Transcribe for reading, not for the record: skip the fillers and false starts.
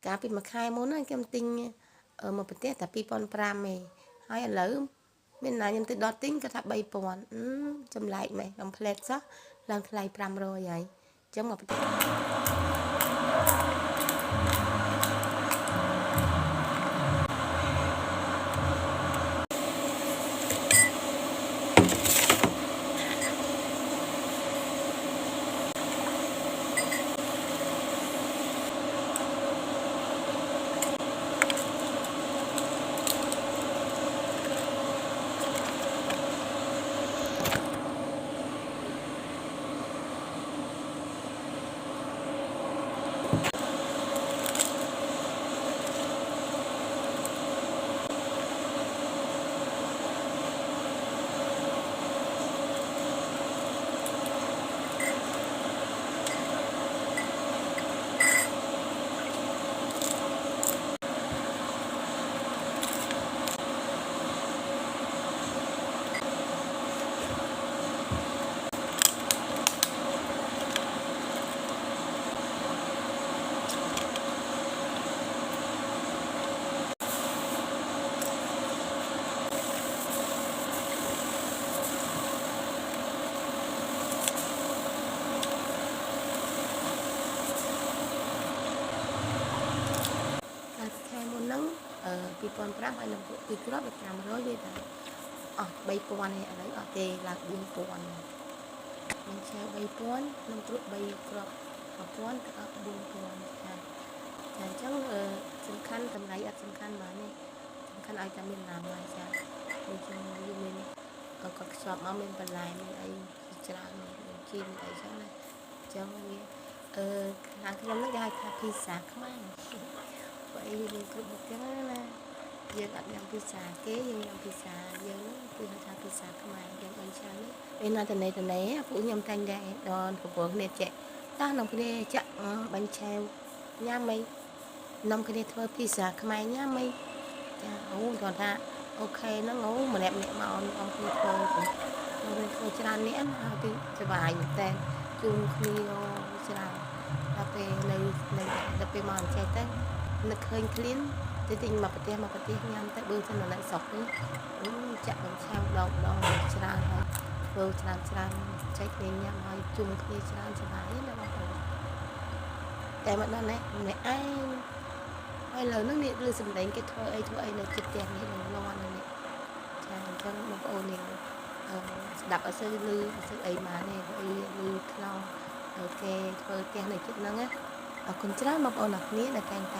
Cảពីមួយខែមុនហ្នឹងខ្ញុំទិញមកប្រទេសតែ2500ឯងហើយឥឡូវមានណាខ្ញុំទៅដល់ទិញគាត់ថា3000ចម្លែកមែនខ្ញុំផ្លែតសោះឡើងថ្លៃ500ហើយអញ្ចឹងមកប្រទេសខែមុនហ្នឹង2500ហើយនឹងពីគ្រាប់500វាតែអស់3000ឯងឥឡូវអត់ទេឡើង4000មិនឆាវ3000នឹងគ្រាប់3គ្រាប់1000ទៅអស់4000ចាអញ្ចឹងសំខាន់តម្លៃអត់សំខាន់បានទេសំខាន់ឲ្យតែមានណាំហើយចាអញ្ចឹងវាមានគាត់ខ្ចប់មកមានបន្លែមានអីច្រើនមានជីមានអីចឹងណាអញ្ចឹងវាខាងខ្ញុំហ្នឹងគេហៅថាភីហ្សាខ្មែរបើអីមានគ្រប់មុខចឹងណាយើងអត់ញ៉ាំភីហ្សាគេយើងញ៉ាំភីហ្សាយើងគឺហៅថាភីហ្សាខ្មែរយើងអីច្រើនពេលណាតនេពួកខ្ញុំតែងតែដល់កំពុងគ្នាចាក់តោះនំគ្នាចាក់បាញ់ឆាវញ៉ាំអីនំគ្នាធ្វើភីហ្សាខ្មែរញ៉ាំអីចាអូគាត់ថាអូខេហ្នឹងអូម្នាក់មកអង្គគ្នាធ្វើច្រើននេះហើយទីសុបាយមែនតើជុំគ្នាច្រើនដល់ពេលនៅដល់ពេលមកអញ្ចេះទៅនឹកឃើញឃ្លានទៅទិញមកប្រទេសញ៉ាំទៅបើសិននៅស្រុកនេះចាក់បញ្ឆាវដងច្រើនហើយធ្វើច្រើនចែកគ្នាញ៉ាំហើយជុំគ្នាច្រើនសុបាយណាបងប្អូនតែមកដល់នេះម្នាក់ឯងហើយលើហ្នឹងនេះឬសំដែងគេធ្វើអីនៅចិត្តផ្ទះនេះនឹងលាន់នេះចាអញ្ចឹងបងប្អូននេះស្ដាប់អត់សូវឮអត់សូវអីមកទេព្រោះអីឮខ្លោគេធ្វើផ្ទះនៅចិត្តហ្នឹងណាអរគុណច្រើនបងប្អូនអរគ្នាដែលតែង